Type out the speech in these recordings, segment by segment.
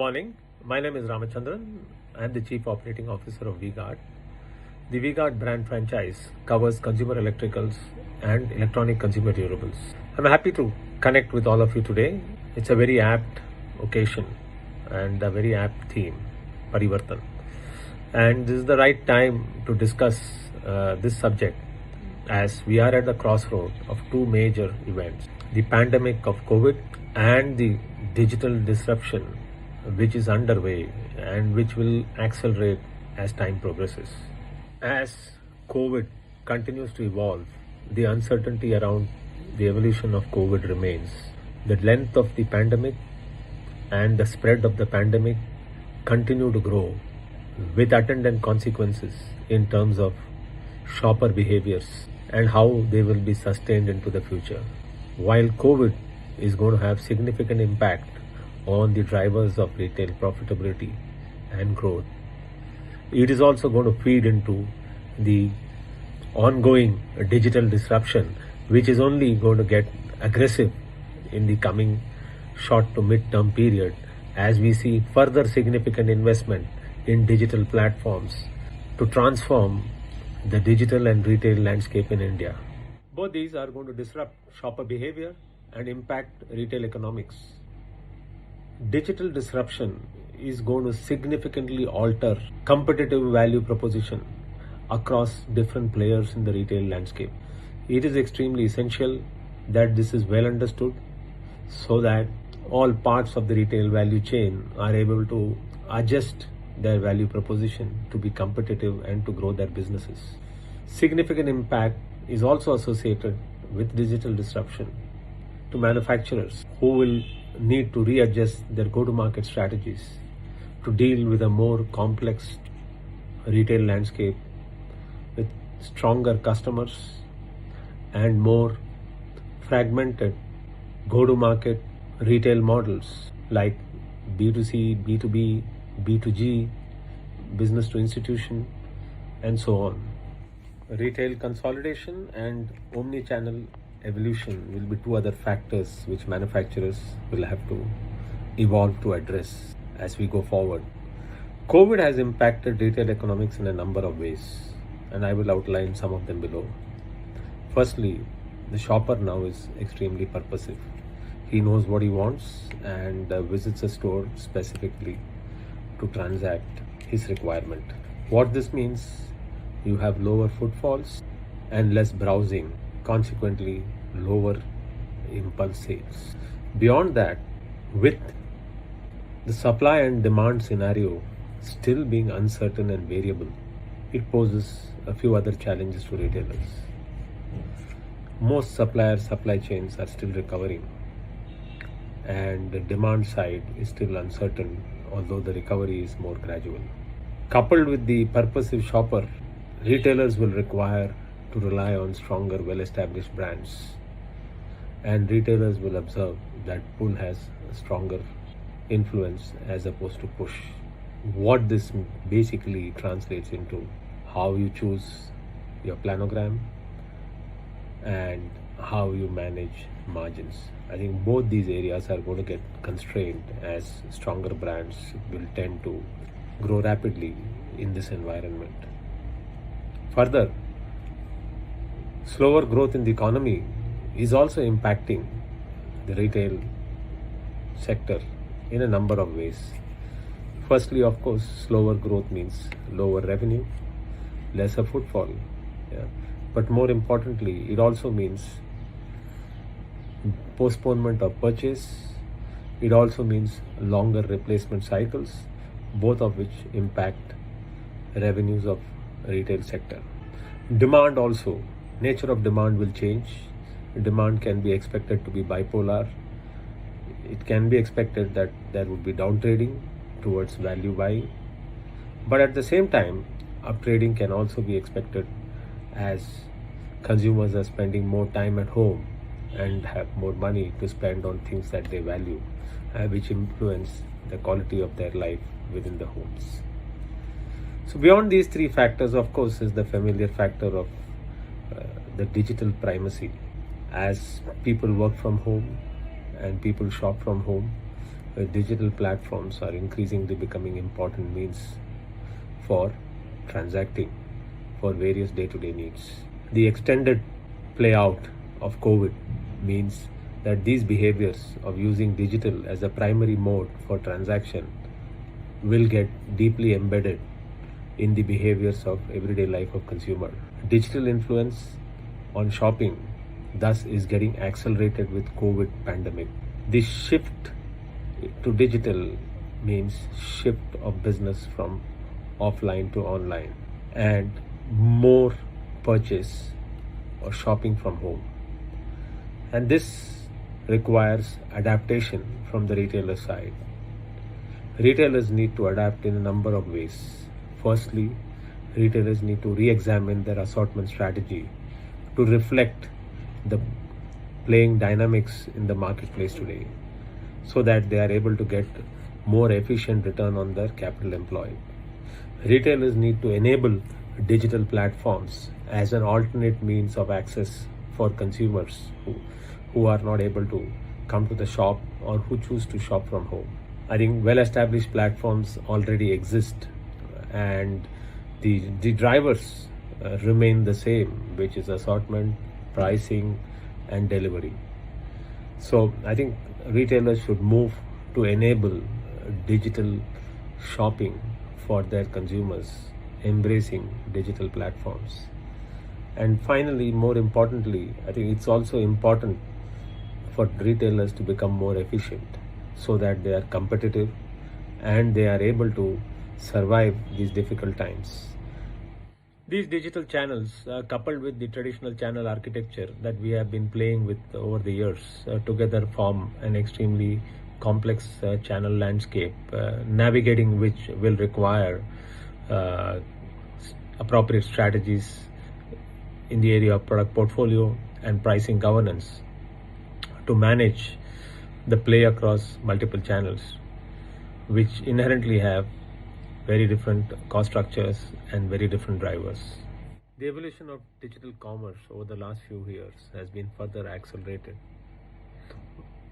morning. My name is Ramachandran. I am the Chief Operating Officer of V-Guard. The V-Guard brand franchise covers consumer electricals and electronic consumer durables. I'm happy to connect with all of you today. It's a very apt occasion and a very apt theme, Parivartan. And this is the right time to discuss this subject as we are at the crossroad of two major events, the pandemic of COVID and the digital disruption which is underway and which will accelerate as time progresses. As COVID continues to evolve, the uncertainty around the evolution of COVID remains. The length of the pandemic and the spread of the pandemic continue to grow with attendant consequences in terms of shopper behaviors and how they will be sustained into the future. While COVID is going to have significant impact on the drivers of retail profitability and growth, it is also going to feed into the ongoing digital disruption, which is only going to get aggressive in the coming short to mid-term period as we see further significant investment in digital platforms to transform the digital and retail landscape in India. Both these are going to disrupt shopper behavior and impact retail economics. Digital disruption is going to significantly alter competitive value proposition across different players in the retail landscape. It is extremely essential that this is well understood so that all parts of the retail value chain are able to adjust their value proposition to be competitive and to grow their businesses. Significant impact is also associated with digital disruption to manufacturers who will need to readjust their go-to-market strategies to deal with a more complex retail landscape with stronger customers and more fragmented go-to-market retail models like B2C, B2B, B2G, business to institution, and so on. Retail consolidation and omni-channel evolution will be two other factors which manufacturers will have to evolve to address as we go forward. COVID has impacted retail economics in a number of ways, and I will outline some of them below. Firstly, the shopper now is extremely purposive. He knows what he wants and visits a store specifically to transact his requirement. What this means, you have lower footfalls and less browsing, consequently lower impulse sales. Beyond that, with the supply and demand scenario still being uncertain and variable, it poses a few other challenges to retailers. Most supply chains are still recovering and the demand side is still uncertain, although the recovery is more gradual. Coupled with the purposive shopper, retailers will require to rely on stronger, well-established brands, and retailers will observe that pull has a stronger influence as opposed to push. What this basically translates into how you choose your planogram and how you manage margins. I think both these areas are going to get constrained as stronger brands will tend to grow rapidly in this environment. Further, slower growth in the economy is also impacting the retail sector in a number of ways. Firstly, of course, slower growth means lower revenue, lesser footfall. But more importantly, it also means postponement of purchase. It also means longer replacement cycles, both of which impact revenues of retail sector. Demand also, nature of demand will change. Demand can be expected to be bipolar. It can be expected that there would be downtrading towards value buying, but at the same time, uptrading can also be expected as consumers are spending more time at home and have more money to spend on things that they value, which influence the quality of their life within the homes. So beyond these three factors, of course, is the familiar factor of the digital primacy. As people work from home and people shop from home, digital platforms are increasingly becoming important means for transacting for various day-to-day needs. The extended play out of COVID means that these behaviors of using digital as a primary mode for transaction will get deeply embedded in the behaviors of everyday life of consumer. Digital influence on shopping thus is getting accelerated with COVID pandemic. This shift to digital means shift of business from offline to online and more purchase or shopping from home. And this requires adaptation from the retailer side. Retailers need to adapt in a number of ways. Firstly, retailers need to re-examine their assortment strategy to reflect the playing dynamics in the marketplace today so that they are able to get more efficient return on their capital employed. Retailers need to enable digital platforms as an alternate means of access for consumers who are not able to come to the shop or who choose to shop from home. I think well-established platforms already exist and the drivers remain the same, which is assortment, pricing and delivery. So I think retailers should move to enable digital shopping for their consumers, embracing digital platforms. And finally, more importantly, I think it's also important for retailers to become more efficient so that they are competitive and they are able to survive these difficult times. These digital channels, coupled with the traditional channel architecture that we have been playing with over the years, together form an extremely complex channel landscape, navigating which will require appropriate strategies in the area of product portfolio and pricing governance to manage the play across multiple channels, which inherently have very different cost structures and very different drivers. The evolution of digital commerce over the last few years has been further accelerated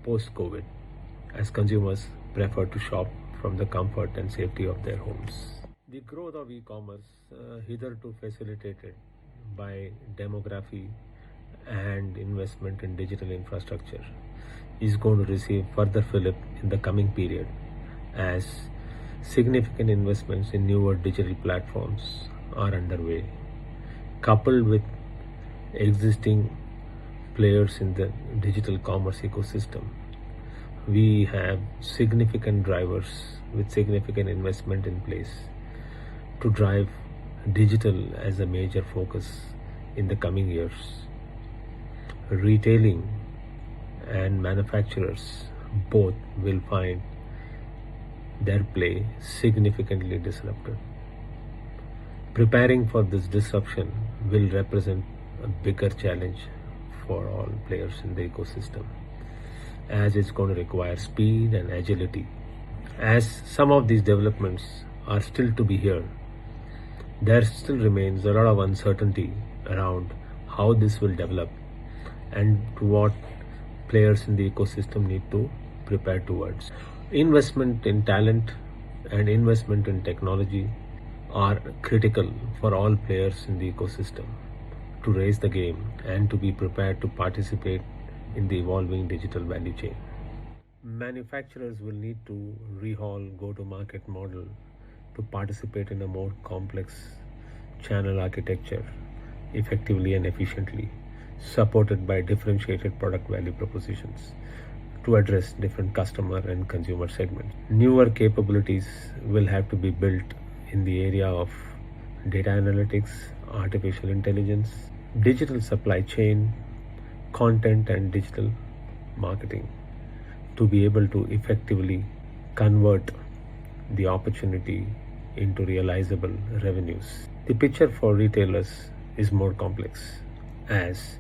post-COVID as consumers prefer to shop from the comfort and safety of their homes. The growth of e-commerce, hitherto facilitated by demography and investment in digital infrastructure, is going to receive further fillip in the coming period as significant investments in newer digital platforms are underway, coupled with existing players in the digital commerce ecosystem. We have significant drivers with significant investment in place to drive digital as a major focus in the coming years. Retailing and manufacturers both will find their play significantly disrupted. Preparing for this disruption will represent a bigger challenge for all players in the ecosystem, as it's going to require speed and agility. As some of these developments are still to be here, there still remains a lot of uncertainty around how this will develop and what players in the ecosystem need to prepare towards. Investment in talent and investment in technology are critical for all players in the ecosystem to raise the game and to be prepared to participate in the evolving digital value chain. Manufacturers will need to rehaul go-to-market model to participate in a more complex channel architecture effectively and efficiently, supported by differentiated product value propositions to address different customer and consumer segments. Newer capabilities will have to be built in the area of data analytics, artificial intelligence, digital supply chain, content and digital marketing to be able to effectively convert the opportunity into realizable revenues. The picture for retailers is more complex as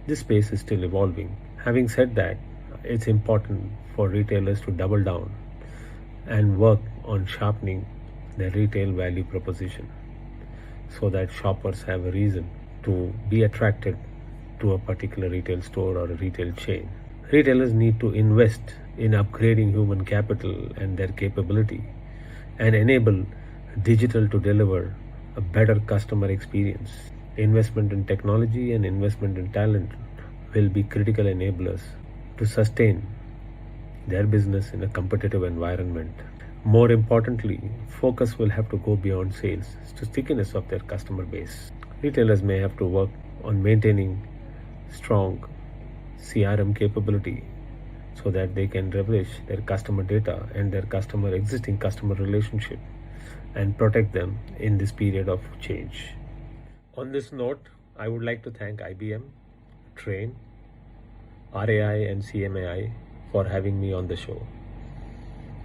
this space is still evolving. Having said that, it's important for retailers to double down and work on sharpening their retail value proposition so that shoppers have a reason to be attracted to a particular retail store or a retail chain Retailers need to invest in upgrading human capital and their capability and enable digital to deliver a better customer experience. Investment in technology and investment in talent will be critical enablers to sustain their business in a competitive environment. More importantly, focus will have to go beyond sales to stickiness of their customer base. Retailers may have to work on maintaining strong CRM capability so that they can leverage their customer data and their existing customer relationship and protect them in this period of change. On this note, I would like to thank IBM, Train, RAI and CMAI for having me on the show.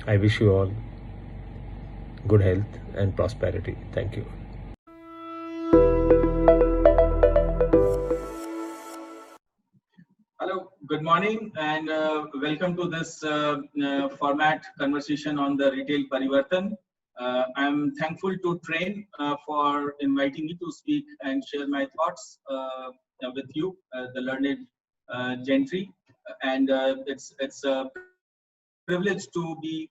I wish you all good health and prosperity. Thank you. Hello, good morning, and welcome to this format conversation on the retail Parivartan. I'm thankful to Train for inviting me to speak and share my thoughts with you, the learned gentry, and it's a privilege to be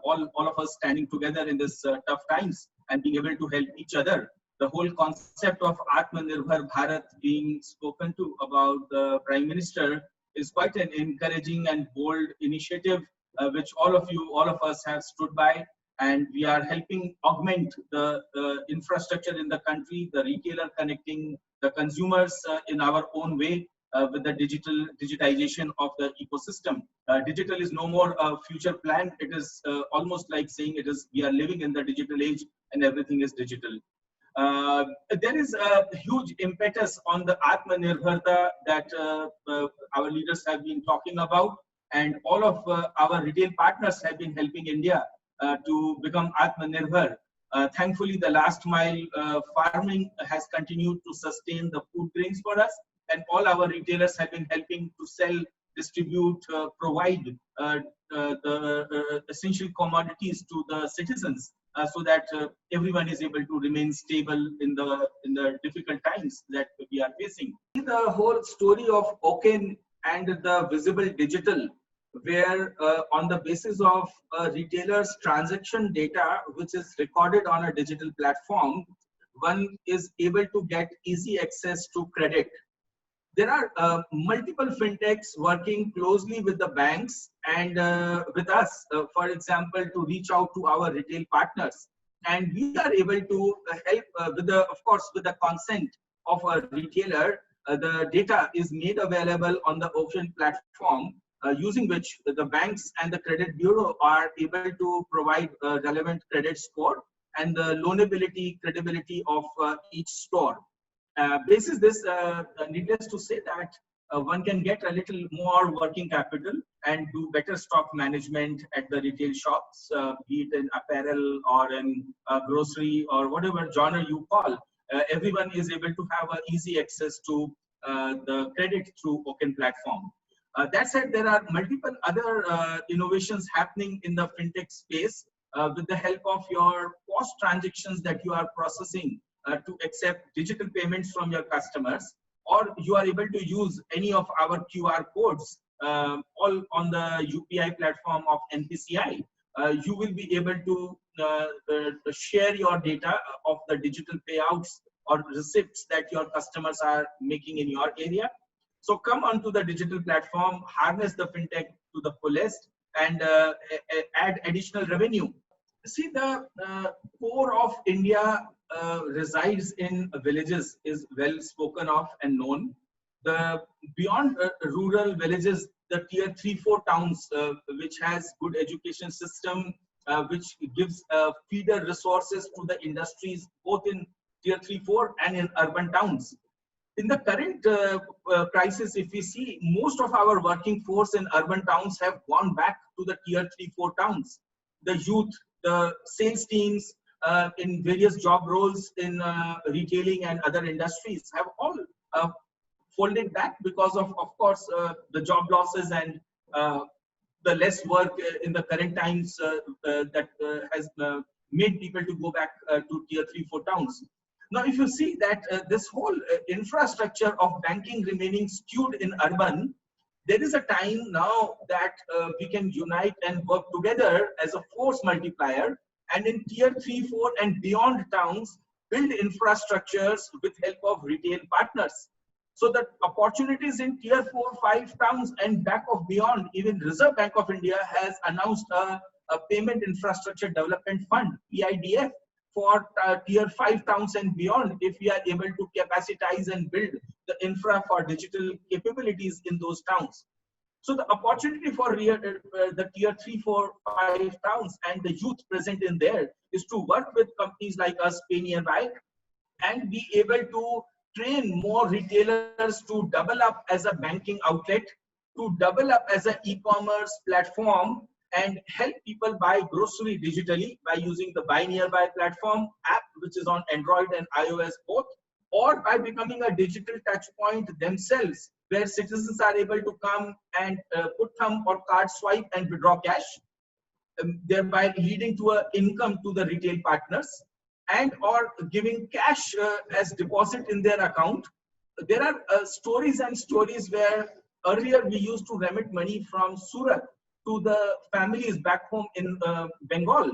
all of us standing together in this tough times and being able to help each other. The whole concept of Atmanirbhar Bharat being spoken to about the Prime Minister is quite an encouraging and bold initiative, which all of us have stood by, and we are helping augment the infrastructure in the country, the retailer connecting the consumers in our own way with the digitization of the ecosystem. Digital is no more a future plan. It is almost like saying we are living in the digital age and everything is digital. There is a huge impetus on the Atmanirbharta that our leaders have been talking about, and all of our retail partners have been helping India to become Atmanirbhar. Thankfully, the last mile farming has continued to sustain the food grains for us, and all our retailers have been helping to sell, distribute, provide the essential commodities to the citizens so that everyone is able to remain stable in the difficult times that we are facing. The whole story of Oken and the visible digital, where on the basis of a retailer's transaction data, which is recorded on a digital platform, one is able to get easy access to credit. There are multiple fintechs working closely with the banks and with us, for example, to reach out to our retail partners. And we are able to help of course, with the consent of a retailer, the data is made available on the Oken platform, using which the banks and the credit bureau are able to provide a relevant credit score and the loanability, credibility of each store. Basis this, needless to say that one can get a little more working capital and do better stock management at the retail shops, be it in apparel or in grocery or whatever genre you call. Everyone is able to have easy access to the credit through Oken platform. That said, there are multiple other innovations happening in the fintech space with the help of your POS transactions that you are processing to accept digital payments from your customers, or you are able to use any of our QR codes all on the UPI platform of NPCI. You will be able to share your data of the digital payouts or receipts that your customers are making in your area. So come onto the digital platform, harness the fintech to the fullest, and add additional revenue. See, the core of India resides in villages is well spoken of and known. The beyond rural villages, the tier 3-4 towns, which has good education system, which gives feeder resources to the industries both in tier 3-4 and in urban towns. In the current crisis, if we see, most of our working force in urban towns have gone back to the tier 3-4 towns. The youth, the sales teams in various job roles in retailing and other industries have all folded back because of course, the job losses and the less work in the current times that has made people to go back to tier 3-4 towns. Now, if you see that this whole infrastructure of banking remaining skewed in urban, there is a time now that we can unite and work together as a force multiplier, and in tier 3, 4 and beyond towns, build infrastructures with help of retail partners. So the opportunities in tier 4, 5 towns and back of beyond, even Reserve Bank of India has announced a payment infrastructure development fund, PIDF, for tier 5 towns and beyond, if we are able to capacitize and build the infra for digital capabilities in those towns. So the opportunity for the tier 3, 4, 5 towns and the youth present in there is to work with companies like us, PayNearby, and be able to train more retailers to double up as a banking outlet, to double up as an e-commerce platform, and help people buy grocery digitally by using the Buy Nearby platform app, which is on Android and iOS both, or by becoming a digital touch point themselves, where citizens are able to come and put thumb or card swipe and withdraw cash, thereby leading to an income to the retail partners, and or giving cash as deposit in their account. There are stories and stories where earlier we used to remit money from Surat to the families back home in Bengal.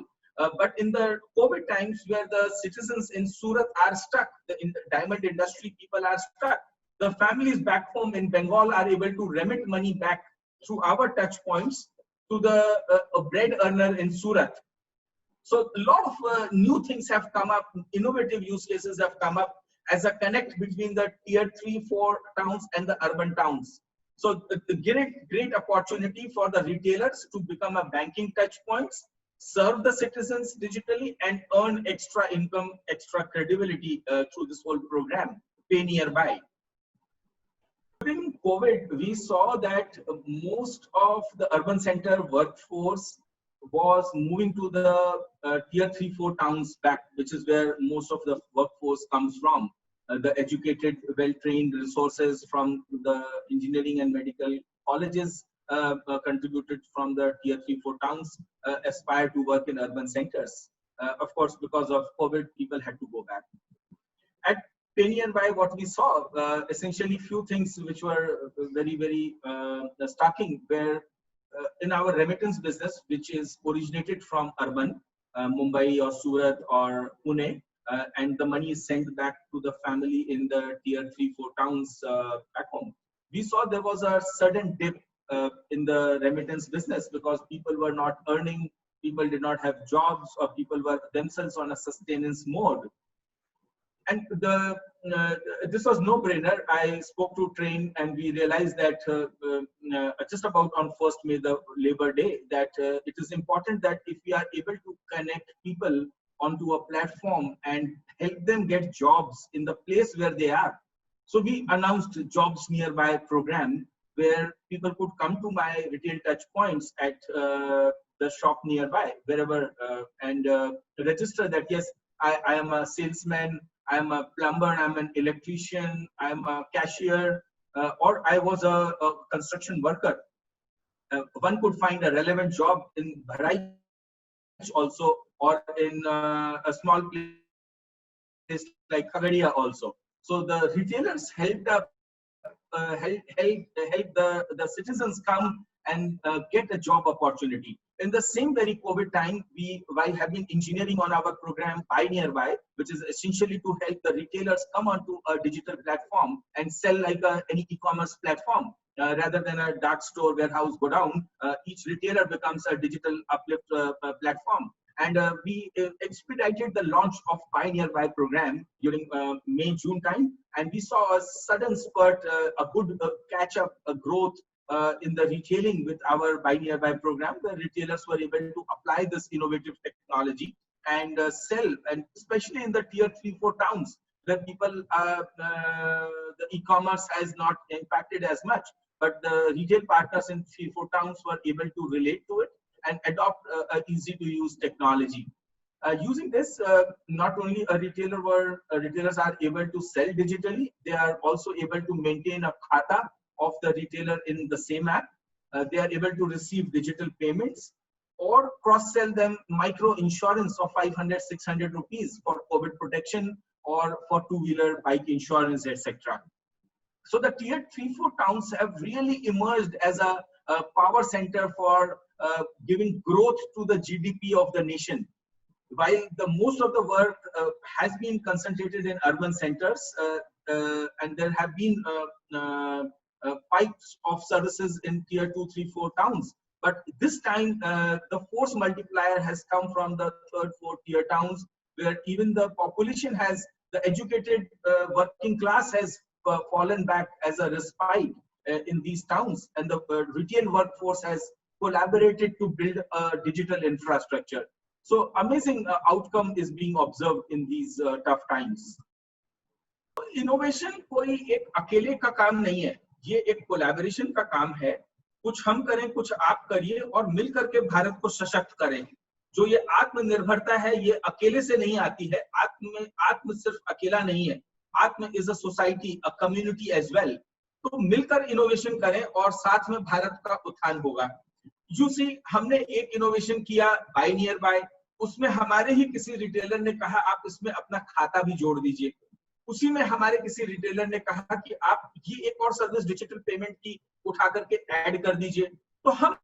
But in the COVID times, where the citizens in Surat are stuck, in the diamond industry people are stuck, the families back home in Bengal are able to remit money back through our touch points to the bread earner in Surat. So a lot of new things have come up, innovative use cases have come up as a connect between the tier 3, 4 towns and the urban towns. So the great opportunity for the retailers to become a banking touch points, serve the citizens digitally, and earn extra income, extra credibility through this whole program, PayNearby. During COVID, we saw that most of the urban center workforce was moving to the tier 3, 4 towns back, which is where most of the workforce comes from. The educated, well-trained resources from the engineering and medical colleges contributed from the tier 3, 4 towns aspire to work in urban centers. Of course, because of COVID, people had to go back. At PayNearby, what we saw, essentially few things which were very, very striking were in our remittance business, which is originated from urban, Mumbai or Surat or Pune, and the money is sent back to the family in the tier 3, 4 towns back home. We saw there was a sudden dip in the remittance business because people were not earning, people did not have jobs, or people were themselves on a sustenance mode. And this was no-brainer. I spoke to Train, and we realized that just about on 1st May, the Labor Day, that it is important that if we are able to connect people onto a platform and help them get jobs in the place where they are. So we announced Jobs Nearby program, where people could come to my retail touch points at the shop nearby, wherever, and register that, yes, I am a salesman, I am a plumber, I'm an electrician, I'm a cashier, or I was a construction worker. One could find a relevant job in Bahrain also, or in a small place like Khagadia also. So the retailers helped help the citizens come and get a job opportunity. In the same very COVID time, we, while having engineering on our program Buy Nearby, which is essentially to help the retailers come onto a digital platform and sell like any e-commerce platform. Rather than a dark store warehouse go down, each retailer becomes a digital uplift platform. And we expedited the launch of Buy Nearby program during May, June time. And we saw a sudden spurt, a good catch-up, growth in the retailing with our Buy Nearby program. The retailers were able to apply this innovative technology and sell, and especially in the tier 3, 4 towns where people, the e-commerce has not impacted as much, but the retail partners in 3, 4 towns were able to relate to it and adopt easy to use technology. Using this, not only retailers are able to sell digitally, they are also able to maintain a khata of the retailer in the same app. They are able to receive digital payments or cross-sell them micro insurance of 500, 600 rupees for COVID protection or for two-wheeler bike insurance, etc. So the tier 3-4 towns have really emerged as a power center for giving growth to the GDP of the nation. While the most of the work has been concentrated in urban centers, and there have been pipes of services in tier 2, 3, 4 towns. But this time, the force multiplier has come from the third, fourth tier towns, where even the population has, the educated working class has fallen back as a respite in these towns, and the retail workforce has collaborated to build a digital infrastructure. So amazing outcome is being observed in these tough times. Innovation कोई एक अकेले का काम नहीं है, ये एक collaboration का काम है। कुछ हम करें, कुछ आप करिए, और मिलकर के भारत को सशक्त करें। जो ये आत्मनिर्भरता है, ये अकेले से नहीं आती है। आत्म सिर्फ अकेला नहीं है, आत्म is a society, a community as well. तो मिलकर इनोवेशन करें और साथ में भारत का उत्थान होगा। यूसी हमने एक इनोवेशन किया बाय नियर बाय, उसमें हमारे ही किसी रिटेलर ने कहा आप इसमें अपना खाता भी जोड़ दीजिए। उसी में हमारे किसी रिटेलर ने कहा कि आप ये एक और सर्विस डिजिटल पेमेंट की उठा करके ऐड कर दीजिए। तो हम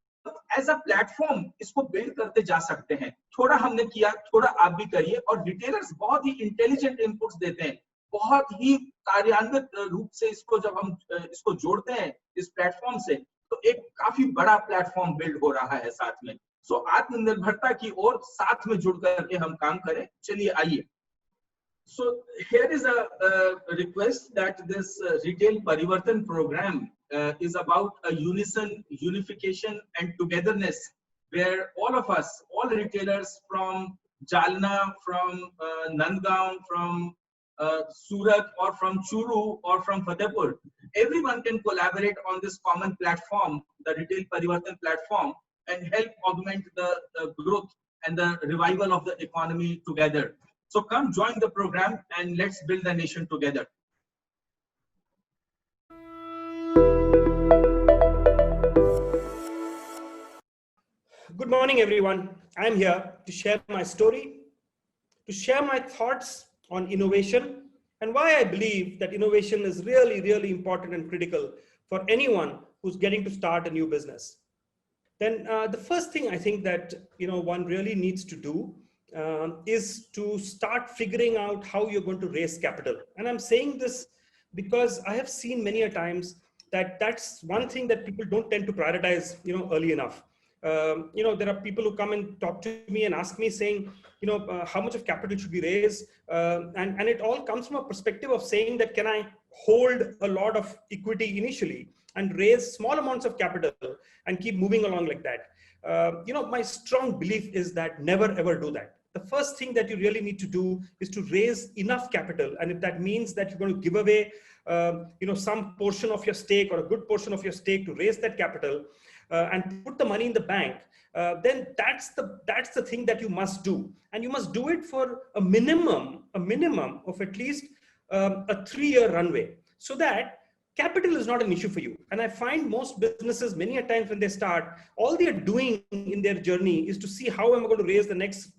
एज अ प्लेटफॉर्म इसको बिल्ड करते जा सकते हैं। थोड़ा हमने किया, थोड़ा आप भी करिए, और रिटेलर्स बहुत ही इंटेलिजेंट इनपुट्स देते हैं, बहुत ही कार्यान्वित रूप से इसको जब हम इसको जोड़ते हैं इस प्लेटफॉर्म से, तो एक काफी बड़ा प्लेटफॉर्म बिल्ड हो रहा है साथ में। सो आत्मनिर्भरता की ओर साथ में जुड़ करके हम काम करें। चलिए आइए। So here is a request that this retail Parivartan program is about a unification and togetherness, where all of us, all retailers from Jalna, from Nandgaon, from Surat, or from Churu, or from Fatehpur, everyone can collaborate on this common platform, the retail Parivartan platform, and help augment the growth and the revival of the economy together. So come join the program and let's build the nation together. Good morning, everyone. I'm here to share my story, to share my thoughts on innovation and why I believe that innovation is really, really important and critical for anyone who's getting to start a new business. Then the first thing I think that one really needs to do is to start figuring out how you're going to raise capital. And I'm saying this because I have seen many a times that that's one thing that people don't tend to prioritize, early enough. There are people who come and talk to me and ask me saying, how much of capital should we raise? And it all comes from a perspective of saying that, can I hold a lot of equity initially and raise small amounts of capital and keep moving along like that? My strong belief is that never ever do that. The first thing that you really need to do is to raise enough capital. And if that means that you're going to give away, some portion of your stake or a good portion of your stake to raise that capital and put the money in the bank, then that's the thing that you must do. And you must do it for a minimum of at least a 3-year runway, so that capital is not an issue for you. And I find most businesses, many a times when they start, all they are doing in their journey is to see how am I going to raise the next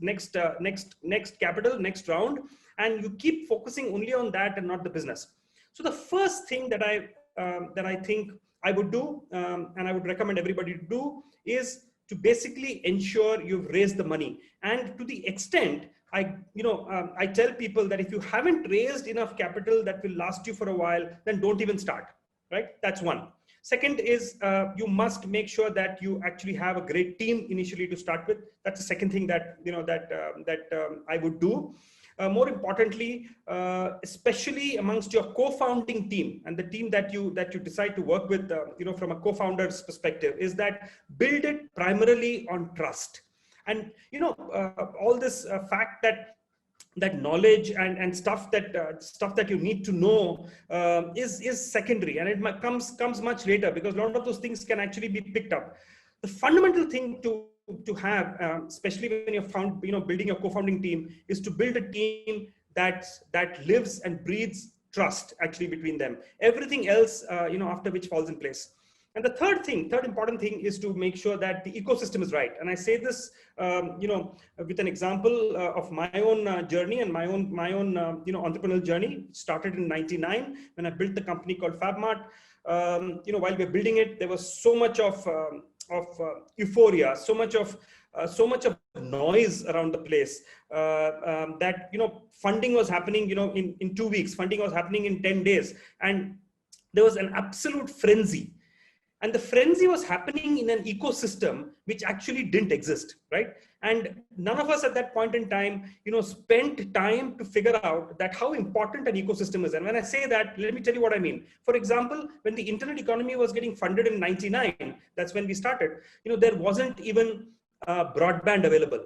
capital, next round, and you keep focusing only on that and not the business. So the first thing that I think I would do, and I would recommend everybody to do, is to basically ensure you've raised the money. And to the extent, I tell people that if you haven't raised enough capital that will last you for a while, then don't even start, right? That's one. Second is you must make sure that you actually have a great team initially to start with. That's the second thing that I would do. More importantly, especially amongst your co-founding team and the team that you decide to work with, from a co-founder's perspective, is that build it primarily on trust. And all this fact that knowledge and stuff that you need to know is secondary, and it comes much later, because a lot of those things can actually be picked up. The fundamental thing to have, especially when you're building your co-founding team, is to build a team that lives and breathes trust actually between them. Everything else, after which falls in place. And the third important thing is to make sure that the ecosystem is right. And I say this, with an example of my own journey and my own entrepreneurial journey. It started in '99 when I built the company called FabMart. While we were building it, there was so much of euphoria, so much of noise around the place that funding was happening in 2 weeks, funding was happening in 10 days, and there was an absolute frenzy. And the frenzy was happening in an ecosystem which actually didn't exist, right? And none of us at that point in time, spent time to figure out that how important an ecosystem is. And when I say that, let me tell you what I mean. For example, when the internet economy was getting funded in '99, that's when we started, there wasn't even broadband available.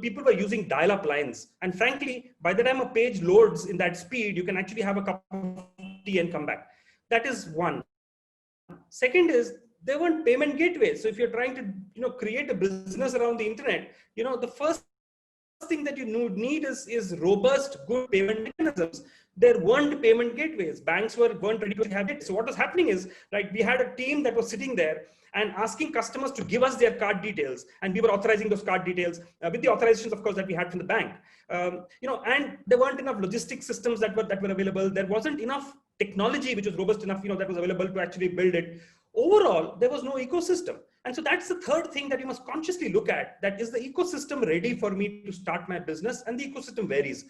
People were using dial-up lines. And frankly, by the time a page loads in that speed, you can actually have a cup of tea and come back. That is one. Second is, there weren't payment gateways. So if you're trying to create a business around the internet, the first thing that you need is robust, good payment mechanisms. There weren't payment gateways. Banks weren't ready to have it. So what was happening is, like, we had a team that was sitting there and asking customers to give us their card details, and we were authorizing those card details with the authorizations, of course, that we had from the bank. And there weren't enough logistics systems that were available. There wasn't enough technology which was robust enough, that was available to actually build it. Overall, there was no ecosystem. And so that's the third thing that you must consciously look at, that is the ecosystem ready for me to start my business? And the ecosystem varies,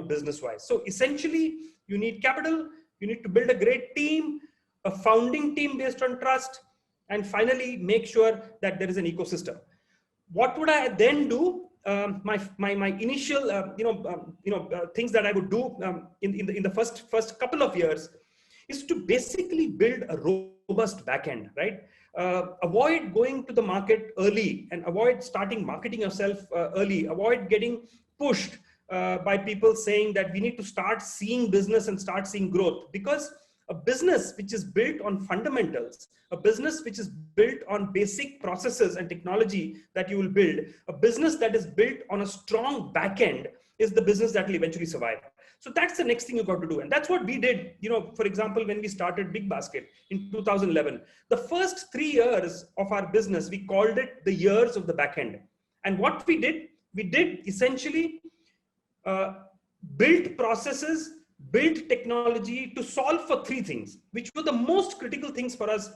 business wise. So essentially, you need capital, you need to build a great team, a founding team based on trust, and finally make sure that there is an ecosystem. What would I then do? My initial things that I would do in the first couple of years is to basically build a robust backend, right? Avoid going to the market early and avoid starting marketing yourself early. Avoid getting pushed by people saying that we need to start seeing business and start seeing growth, because a business which is built on fundamentals, a business which is built on basic processes and technology that you will build, a business that is built on a strong backend is the business that will eventually survive. So that's the next thing you got to do. And that's what we did. For example, when we started BigBasket in 2011, the first 3 years of our business, we called it the years of the backend. And what we did essentially build processes, build technology to solve for 3 things, which were the most critical things for us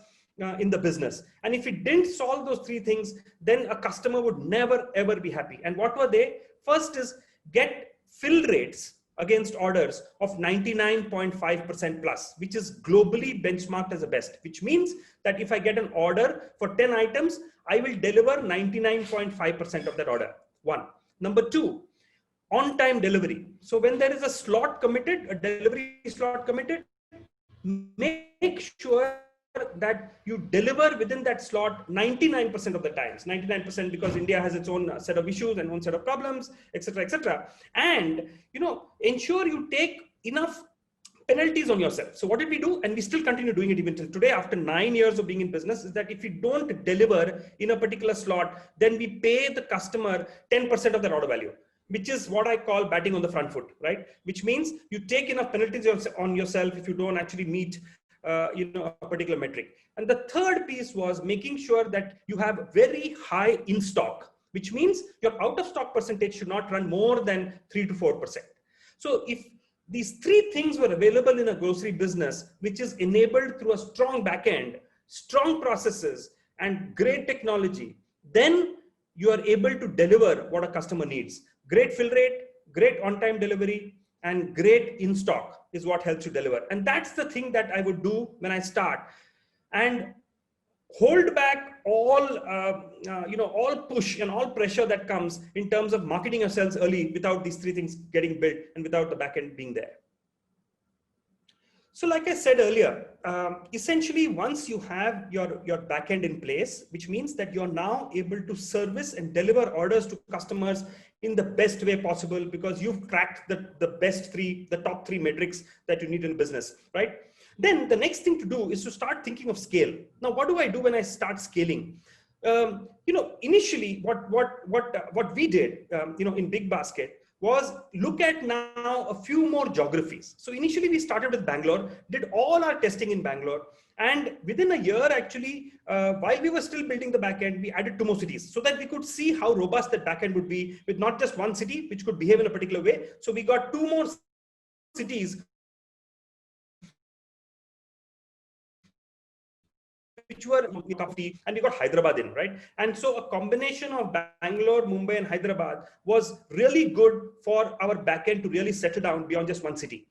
in the business. And if we didn't solve those 3 things, then a customer would never, ever be happy. And what were they? First is get fill rates against orders of 99.5% plus, which is globally benchmarked as the best, which means that if I get an order for 10 items, I will deliver 99.5% of that order. 1. Number 2, on-time delivery. So when there is a slot committed, a delivery slot committed, make sure that you deliver within that slot 99% of the times. 99% because India has its own set of issues and own set of problems, etc., etc. And ensure you take enough penalties on yourself. So what did we do? And we still continue doing it even till today after 9 years of being in business, is that if you don't deliver in a particular slot, then we pay the customer 10% of their order value, which is what I call batting on the front foot, right? Which means you take enough penalties on yourself if you don't actually meet a particular metric. And the third piece was making sure that you have very high in stock, which means your out of stock percentage should not run more than 3 to 4%. So if these 3 things were available in a grocery business, which is enabled through a strong backend, strong processes, and great technology, then you are able to deliver what a customer needs. Great fill rate, great on-time delivery, and great in stock is what helps you deliver. And that's the thing that I would do when I start, and hold back all push and all pressure that comes in terms of marketing yourselves early without these 3 things getting built and without the backend being there. So like I said earlier, essentially once you have your backend in place, which means that you're now able to service and deliver orders to customers in the best way possible, because you've cracked the top 3 metrics that you need in business, right? Then the next thing to do is to start thinking of scale. Now, what do I do when I start scaling? Initially what we did, in BigBasket was look at now a few more geographies. So initially we started with Bangalore, did all our testing in Bangalore. And within a year, actually, while we were still building the backend, we added 2 more cities so that we could see how robust that backend would be with not just one city, which could behave in a particular way. So we got 2 more cities which were Kafti, and we got Hyderabad in, right? And so a combination of Bangalore, Mumbai, and Hyderabad was really good for our backend to really settle down beyond just one city.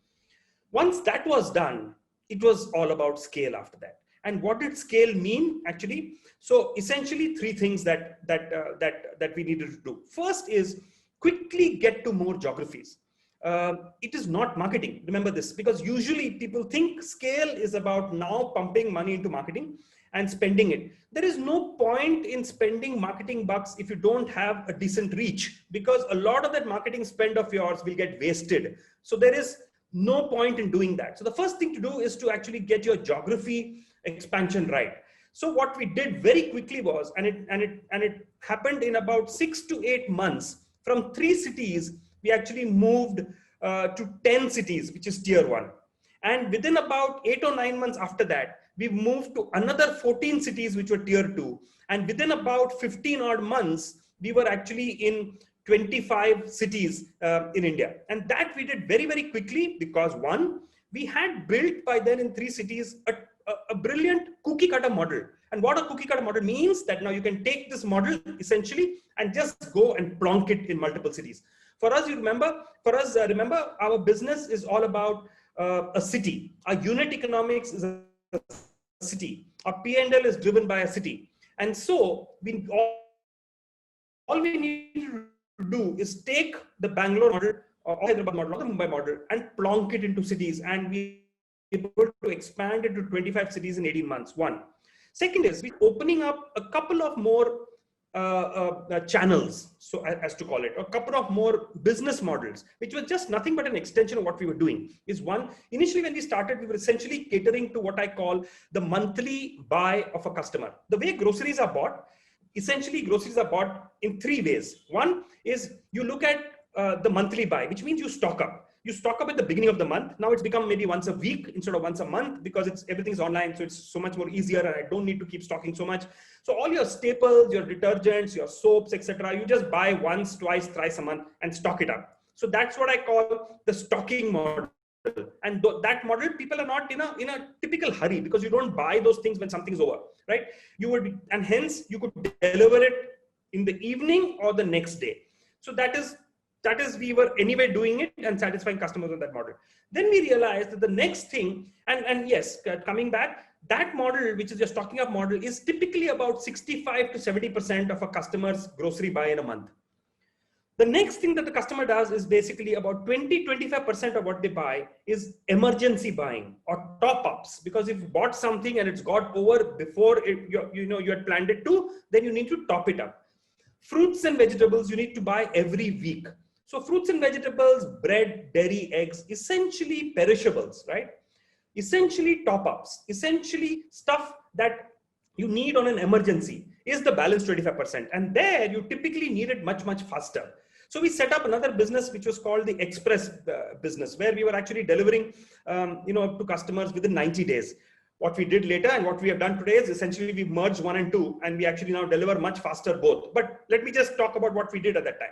Once that was done, it was all about scale after that. And what did scale mean actually? So essentially 3 things that we needed to do. First is quickly get to more geographies. It is not marketing. Remember this, because usually people think scale is about now pumping money into marketing and spending it. There is no point in spending marketing bucks if you don't have a decent reach, because a lot of that marketing spend of yours will get wasted. So there is no point in doing that. So the first thing to do is to actually get your geography expansion right. So what we did very quickly was, and it happened in about 6 to 8 months, from 3 cities, we actually moved to 10 cities, which is tier 1. And within about 8 or 9 months after that, we moved to another 14 cities, which were tier 2. And within about 15 odd months, we were actually in 25 cities in India. And that we did very, very quickly because 1, we had built by then in 3 cities a brilliant cookie cutter model. And what a cookie cutter model means, that now you can take this model essentially and just go and plonk it in multiple cities. For us, remember, our business is all about a city. Our unit economics is a city. Our P&L is driven by a city. And so all we need to do is take the Bangalore model or Hyderabad model or the Mumbai model and plonk it into cities, and we able to expand it to 25 cities in 18 months. 1. Second is we're opening up a couple of more channels, so as to call it, a couple of more business models, which was just nothing but an extension of what we were doing. Is 1, initially when we started, we were essentially catering to what I call the monthly buy of a customer. The way groceries are bought, essentially groceries are bought in 3 ways. 1 is you look at the monthly buy, which means you stock up. You stock up at the beginning of the month. Now it's become maybe once a week instead of once a month, because everything's online. So it's so much more easier, and I don't need to keep stocking so much. So all your staples, your detergents, your soaps, etc., you just buy once, twice, thrice a month and stock it up. So that's what I call the stocking model. And that model, people are not in a typical hurry, because you don't buy those things when something's over, right? And hence you could deliver it in the evening or the next day. So that is we were anyway doing it and satisfying customers on that model. Then we realized that the next thing, and yes, coming back, that model, which is your stocking up model, is typically about 65 to 70% of a customer's grocery buy in a month. The next thing that the customer does is basically about 20-25% of what they buy is emergency buying or top-ups, because if you bought something and it's got over before you had planned it to, then you need to top it up. Fruits and vegetables you need to buy every week. So fruits and vegetables, bread, dairy, eggs, essentially perishables, right? Essentially top-ups, essentially stuff that you need on an emergency is the balance 25%. And there you typically need it much, much faster. So we set up another business, which was called the Express business, where we were actually delivering to customers within 90 days. What we did later and what we have done today is essentially we merged 1 and 2, and we actually now deliver much faster both. But let me just talk about what we did at that time.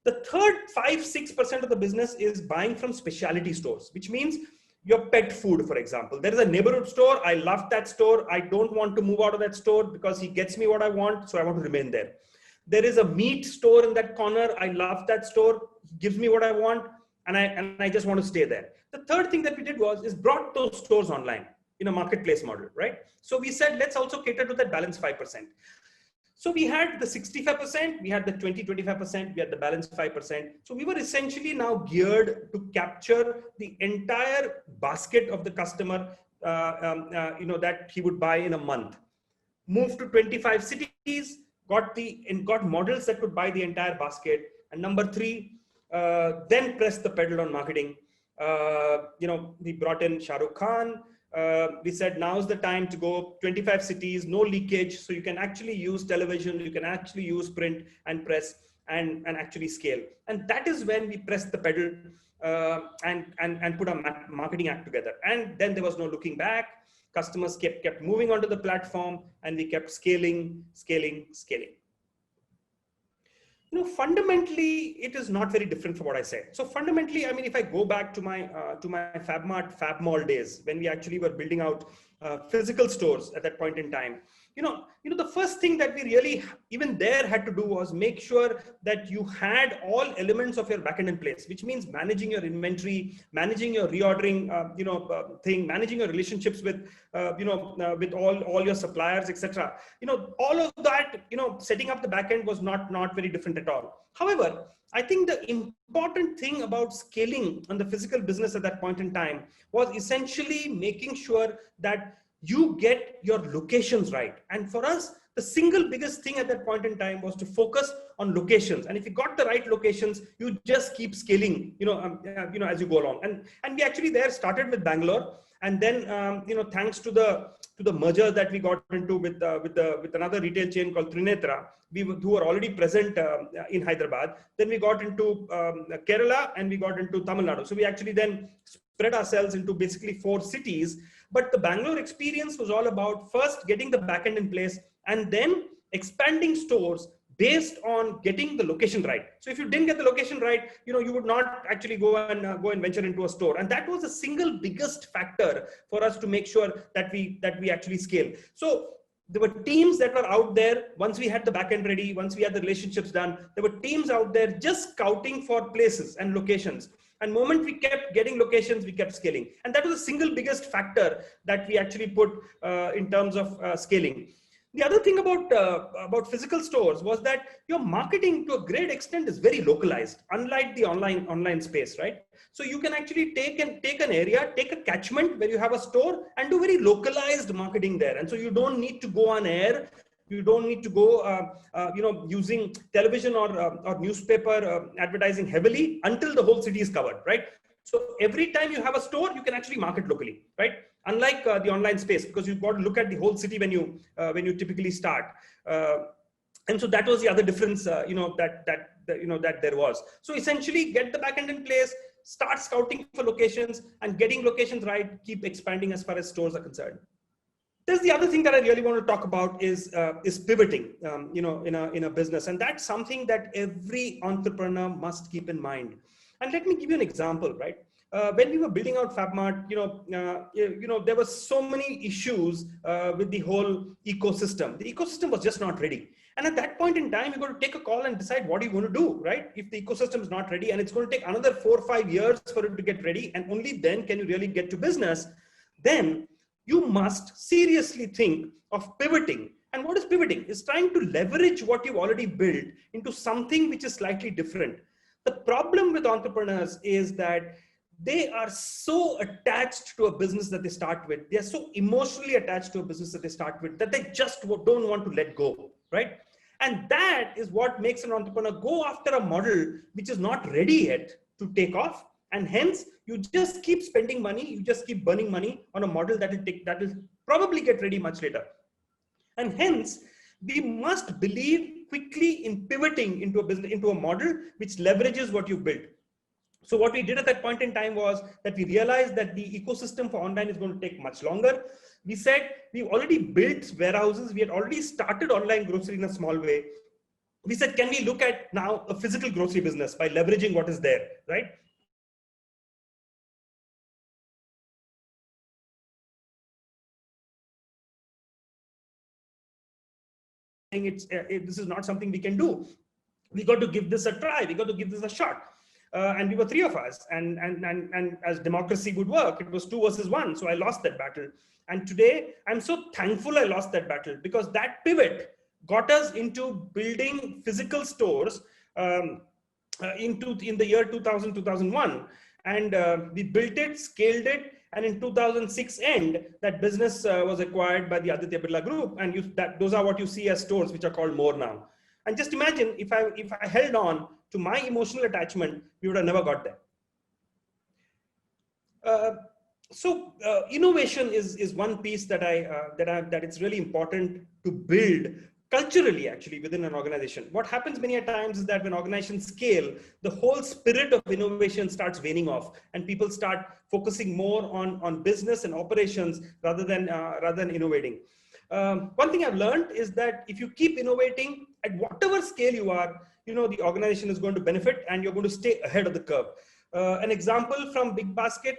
The third 5-6% of the business is buying from specialty stores, which means your pet food, for example. There is a neighborhood store. I love that store. I don't want to move out of that store because he gets me what I want, so I want to remain there. There is a meat store in that corner. I love that store. He gives me what I want, and I just want to stay there. The third thing that we did is brought those stores online in a marketplace model, right? So we said, let's also cater to that balance 5%. So we had the 65%, we had the 20-25%, we had the balance 5%. So we were essentially now geared to capture the entire basket of the customer, that he would buy in a month. Moved to 25 cities, got models that could buy the entire basket. And number 3, then press the pedal on marketing. We brought in Shah Rukh Khan. We said, now's the time to go 25 cities, no leakage. So you can actually use television, you can actually use print and press. and actually scale. And that is when we pressed the pedal and put our marketing act together. And then there was no looking back. Customers kept moving onto the platform, and we kept scaling. Fundamentally, it is not very different from what I said. So fundamentally, I mean, if I go back to my FabMart, FabMall days, when we actually were building out physical stores at that point in time, the first thing that we really even there had to do was make sure that you had all elements of your backend in place, which means managing your inventory, managing your reordering, managing your relationships with, with all your suppliers, etc. All of that, setting up the backend was not very different at all. However, I think the important thing about scaling on the physical business at that point in time was essentially making sure that you get your locations right. And for us, the single biggest thing at that point in time was to focus on locations. And if you got the right locations, you just keep scaling, as you go along. And we actually there started with Bangalore, and then thanks to the merger that we got into with another retail chain called Trinetra, who were already present in Hyderabad. Then we got into Kerala, and we got into Tamil Nadu. So we actually then spread ourselves into basically 4 cities. But the Bangalore experience was all about first getting the backend in place and then expanding stores based on getting the location right. So if you didn't get the location right, you would not actually go and venture into a store. And that was the single biggest factor for us to make sure that we actually scale. So there were teams that were out there. Once we had the backend ready, once we had the relationships done, there were teams out there just scouting for places and locations. And the moment we kept getting locations, we kept scaling. And that was the single biggest factor that we actually put in terms of scaling. The other thing about physical stores was that your marketing to a great extent is very localized, unlike the online space, right? So you can actually take an area, take a catchment where you have a store and do very localized marketing there. And so you don't need to go on air. You don't need to go, using television or newspaper advertising heavily until the whole city is covered, right? So every time you have a store, you can actually market locally, right? Unlike the online space, because you've got to look at the whole city when you typically start. And so that was the other difference, that there was. So essentially, get the backend in place, start scouting for locations, and getting locations right. Keep expanding as far as stores are concerned. There's the other thing that I really want to talk about is pivoting, in a business, and that's something that every entrepreneur must keep in mind. And let me give you an example, right? When we were building out FabMart, there were so many issues with the whole ecosystem. The ecosystem was just not ready. And at that point in time, you've got to take a call and decide what you want to do, right? If the ecosystem is not ready and it's going to take another 4 or 5 years for it to get ready, and only then can you really get to business, then you must seriously think of pivoting. And what is pivoting? It's trying to leverage what you've already built into something which is slightly different. The problem with entrepreneurs is that they are so attached to a business that they start with. They are so emotionally attached to a business that they start with that they just don't want to let go, right? And that is what makes an entrepreneur go after a model which is not ready yet to take off. And hence, you just keep spending money, you just keep burning money on a model that will probably get ready much later. And hence, we must believe quickly in pivoting into a business, into a model which leverages what you've built. So what we did at that point in time was that we realized that the ecosystem for online is going to take much longer. We said we've already built warehouses. We had already started online grocery in a small way. We said, can we look at now a physical grocery business by leveraging what is there, right? This is not something we can do. We got to give this a try. We got to give this a shot. And we were 3 of us. And as democracy would work, it was 2 versus 1. So I lost that battle. And today, I'm so thankful I lost that battle, because that pivot got us into building physical stores in the year 2000, 2001. And we built it, scaled it. And in 2006 end, that business was acquired by the Aditya Birla Group. And those are what you see as stores, which are called More now. And just imagine if I held on to my emotional attachment, we would have never got there. So innovation is one piece that it's really important to build culturally actually within an organization. What happens many a times is that when organizations scale, the whole spirit of innovation starts waning off, and people start focusing more on business and operations rather than innovating. One thing I've learned is that if you keep innovating at whatever scale you are, the organization is going to benefit and you're going to stay ahead of the curve. An example from BigBasket,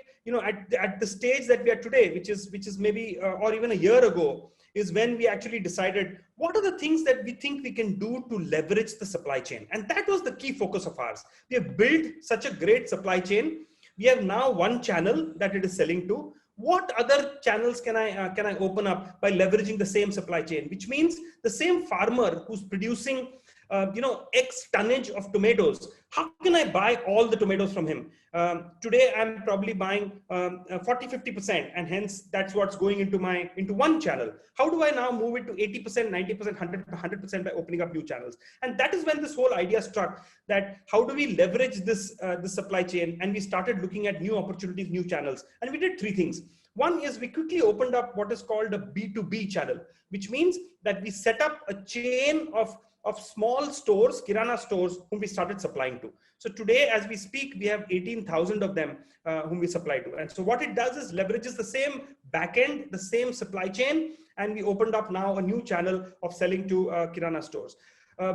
at the stage that we are today, which is maybe or even a year ago, is when we actually decided what are the things that we think we can do to leverage the supply chain. And that was the key focus of ours. We have built such a great supply chain. We have now one channel that it is selling to. What other channels can I open up by leveraging the same supply chain? Which means the same farmer who's producing X tonnage of tomatoes, how can I buy all the tomatoes from him? Today, I'm probably buying 40-50%, and hence that's what's going into one channel. How do I now move it to 80%, 90%, 100% by opening up new channels? And that is when this whole idea struck, that how do we leverage this supply chain? And we started looking at new opportunities, new channels. And we did three things. One is we quickly opened up what is called a B2B channel, which means that we set up a chain of small stores, Kirana stores, whom we started supplying to. So today, as we speak, we have 18,000 of them whom we supply to. And so what it does is leverages the same backend, the same supply chain, and we opened up now a new channel of selling to Kirana stores.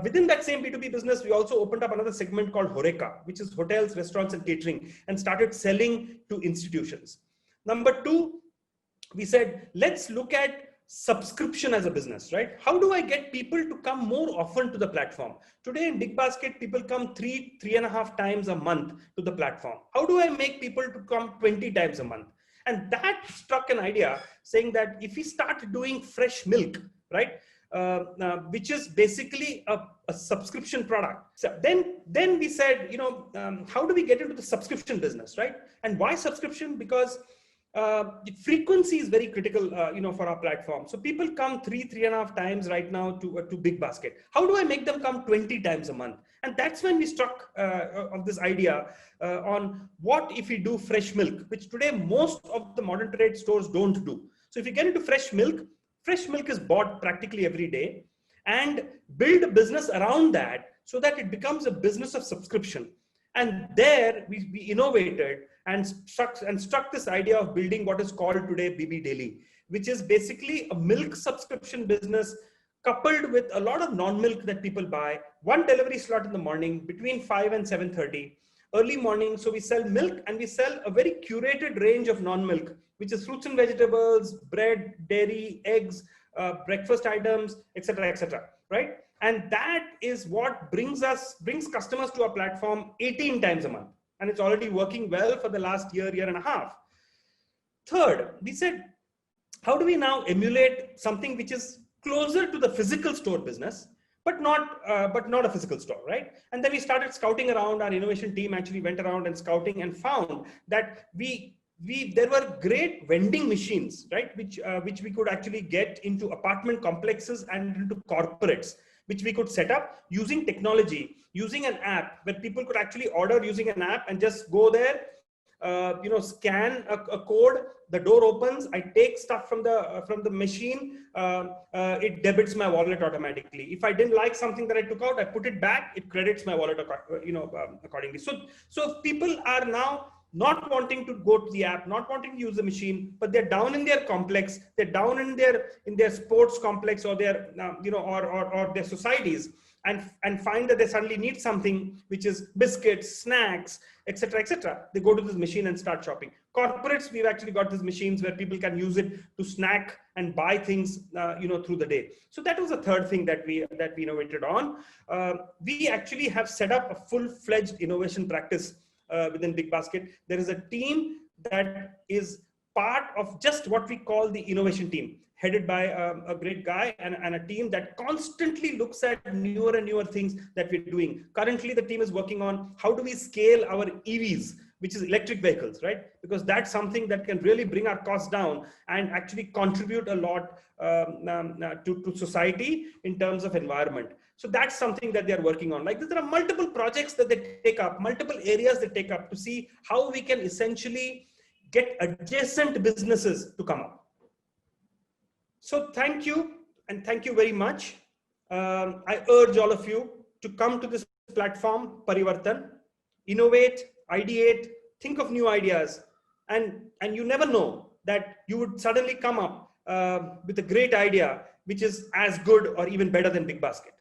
Within that same B2B business, we also opened up another segment called Horeca, which is hotels, restaurants, and catering, and started selling to institutions. Number two, we said, let's look at subscription as a business, right? How do I get people to come more often to the platform? Today in BigBasket, people come 3.5 times a month to the platform. How do I make people to come 20 times a month? And that struck an idea saying that if we start doing fresh milk, right? Which is basically a subscription product. So then we said, how do we get into the subscription business, right? And why subscription? Because the frequency is very critical, for our platform. So people come 3.5 times right now to BigBasket. How do I make them come 20 times a month? And that's when we struck of this idea on what if we do fresh milk, which today most of the modern trade stores don't do. So if you get into fresh milk is bought practically every day, and build a business around that so that it becomes a business of subscription. And there we innovated and struck this idea of building what is called today BB Daily, which is basically a milk subscription business coupled with a lot of non-milk that people buy. One delivery slot in the morning between 5 and 7:30, early morning. So we sell milk and we sell a very curated range of non-milk, which is fruits and vegetables, bread, dairy, eggs, breakfast items, etc., right? And that is what brings customers to our platform 18 times a month. And it's already working well for the last year and a half. Third, we said, how do we now emulate something which is closer to the physical store business, but not a physical store, right? And then we started scouting around. Our innovation team actually went around and scouting and found that there were great vending machines, right? Which we could actually get into apartment complexes and into corporates, which we could set up using technology, using an app where people could actually order using an app and just go there, scan a code, the door opens, I take stuff from the machine, it debits my wallet automatically. If I didn't like something that I took out, I put it back, it credits my wallet, accordingly. So people are now not wanting to go to the app, not wanting to use the machine, but they're down in their complex, they're down in their sports complex or their, or their societies, and find that they suddenly need something, which is biscuits, snacks, etc. They go to this machine and start shopping. Corporates, we've actually got these machines where people can use it to snack and buy things, through the day. So that was the third thing that we innovated on. We actually have set up a full-fledged innovation practice within BigBasket. There is a team that is part of just what we call the innovation team, headed by a great guy and a team that constantly looks at newer and newer things that we're doing. Currently, the team is working on how do we scale our EVs, which is electric vehicles, right? Because that's something that can really bring our costs down and actually contribute a lot to society in terms of environment. So that's something that they're working on. Like, there are multiple projects that they take up, multiple areas they take up to see how we can essentially get adjacent businesses to come up. So thank you, and thank you very much. I urge all of you to come to this platform, Parivartan, innovate, ideate, think of new ideas, and you never know that you would suddenly come up with a great idea which is as good or even better than Big Basket.